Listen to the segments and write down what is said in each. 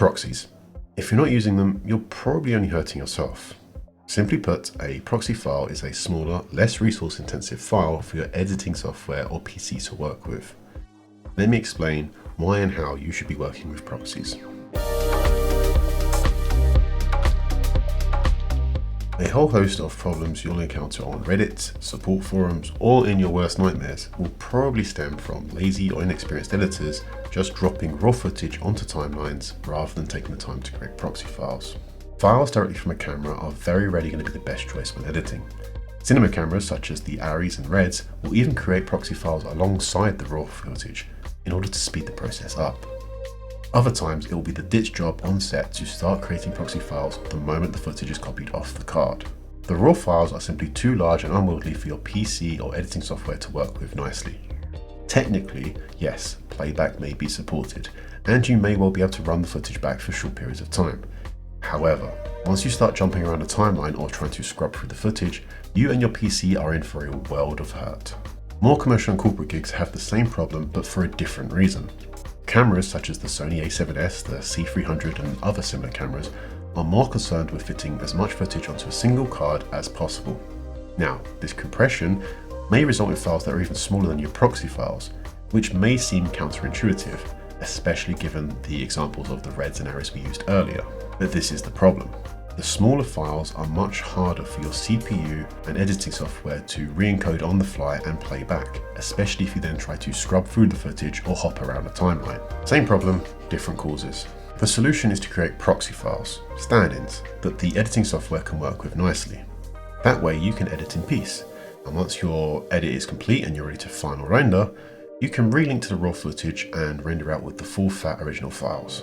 Proxies. If you're not using them, you're probably only hurting yourself. Simply put, a proxy file is a smaller, less resource-intensive file for your editing software or PC to work with. Let me explain why and how you should be working with proxies. A whole host of problems you'll encounter on Reddit, support forums, or in your worst nightmares will probably stem from lazy or inexperienced editors just dropping raw footage onto timelines rather than taking the time to create proxy files. Files directly from a camera are very rarely going to be the best choice when editing. Cinema cameras such as the Aries and Reds will even create proxy files alongside the raw footage in order to speed the process up. Other times, it will be the ditch job on set to start creating proxy files the moment the footage is copied off the card. The raw files are simply too large and unwieldy for your PC or editing software to work with nicely. Technically, yes, playback may be supported, and you may well be able to run the footage back for short periods of time. However, once you start jumping around a timeline or trying to scrub through the footage, you and your PC are in for a world of hurt. More commercial and corporate gigs have the same problem, but for a different reason. Cameras such as the Sony a7S, the C300 and other similar cameras are more concerned with fitting as much footage onto a single card as possible. Now, this compression may result in files that are even smaller than your proxy files, which may seem counterintuitive, especially given the examples of the Reds and Aries we used earlier. But this is the problem. The smaller files are much harder for your CPU and editing software to re-encode on the fly and play back, especially if you then try to scrub through the footage or hop around a timeline. Same problem, different causes. The solution is to create proxy files, stand-ins, that the editing software can work with nicely. That way you can edit in peace, and once your edit is complete and you're ready to final render, you can relink to the raw footage and render out with the full fat original files.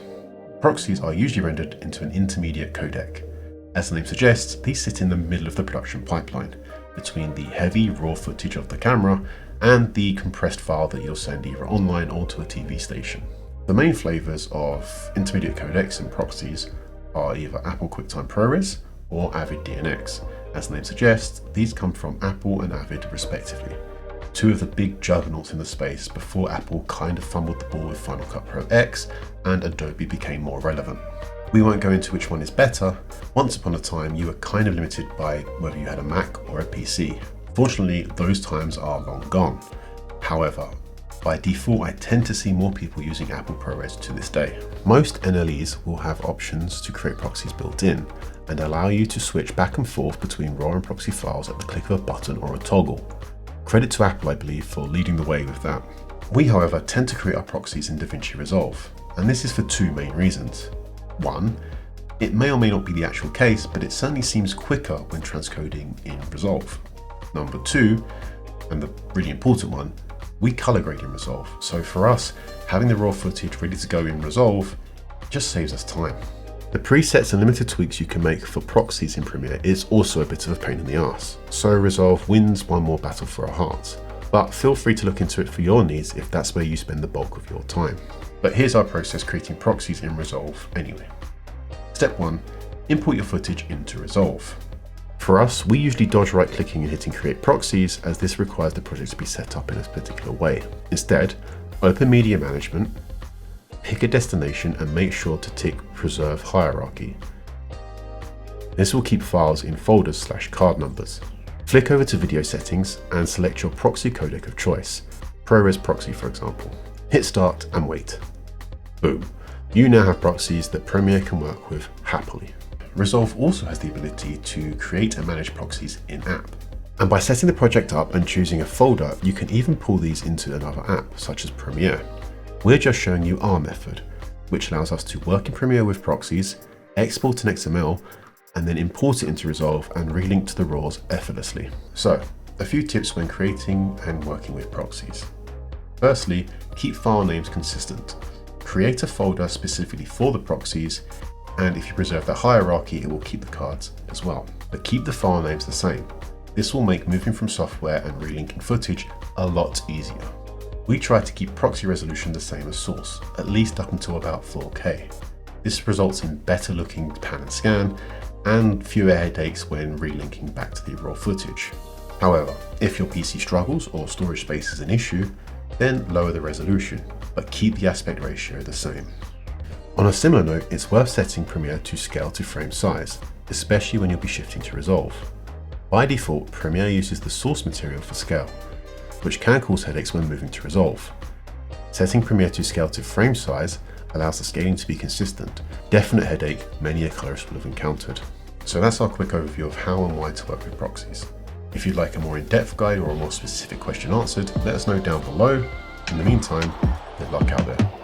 Proxies are usually rendered into an intermediate codec. As the name suggests, these sit in the middle of the production pipeline, between the heavy raw footage of the camera and the compressed file that you'll send either online or to a TV station. The main flavors of intermediate codecs and proxies are either Apple QuickTime ProRes or Avid DNX. As the name suggests, these come from Apple and Avid respectively, two of the big juggernauts in the space before Apple kind of fumbled the ball with Final Cut Pro X and Adobe became more relevant. We won't go into which one is better. Once upon a time, you were kind of limited by whether you had a Mac or a PC. Fortunately, those times are long gone. However, by default, I tend to see more people using Apple ProRes to this day. Most NLEs will have options to create proxies built in and allow you to switch back and forth between raw and proxy files at the click of a button or a toggle. Credit to Apple, I believe, for leading the way with that. We, however, tend to create our proxies in DaVinci Resolve, and this is for two main reasons. One, it may or may not be the actual case, but it certainly seems quicker when transcoding in Resolve. Number two, and the really important one, we color grade in Resolve. So for us, having the raw footage ready to go in Resolve just saves us time. The presets and limited tweaks you can make for proxies in Premiere is also a bit of a pain in the arse. So Resolve wins one more battle for our hearts. But feel free to look into it for your needs if that's where you spend the bulk of your time. But here's our process creating proxies in Resolve anyway. Step 1, import your footage into Resolve. For us, we usually dodge right clicking and hitting create proxies as this requires the project to be set up in a particular way. Instead, open media management, pick a destination and make sure to tick preserve hierarchy. This will keep files in folders / card numbers. Flick over to video settings and select your proxy codec of choice, ProRes proxy for example. Hit start and wait. Boom. You now have proxies that Premiere can work with happily. Resolve also has the ability to create and manage proxies in-app. And by setting the project up and choosing a folder, you can even pull these into another app, such as Premiere. We're just showing you our method, which allows us to work in Premiere with proxies, export an XML, and then import it into Resolve and relink to the RAWs effortlessly. So, a few tips when creating and working with proxies. Firstly, keep file names consistent. Create a folder specifically for the proxies, and if you preserve the hierarchy, it will keep the cards as well. But keep the file names the same. This will make moving from software and relinking footage a lot easier. We try to keep proxy resolution the same as source, at least up until about 4K. This results in better looking pan and scan, and fewer headaches when relinking back to the raw footage. However, if your PC struggles or storage space is an issue, then lower the resolution, but keep the aspect ratio the same. On a similar note, it's worth setting Premiere to scale to frame size, especially when you'll be shifting to Resolve. By default, Premiere uses the source material for scale, which can cause headaches when moving to Resolve. Setting Premiere to scale to frame size allows the scaling to be consistent, definite headache many a colorist will have encountered. So that's our quick overview of how and why to work with proxies. If you'd like a more in-depth guide or a more specific question answered, let us know down below. In the meantime, good luck out there.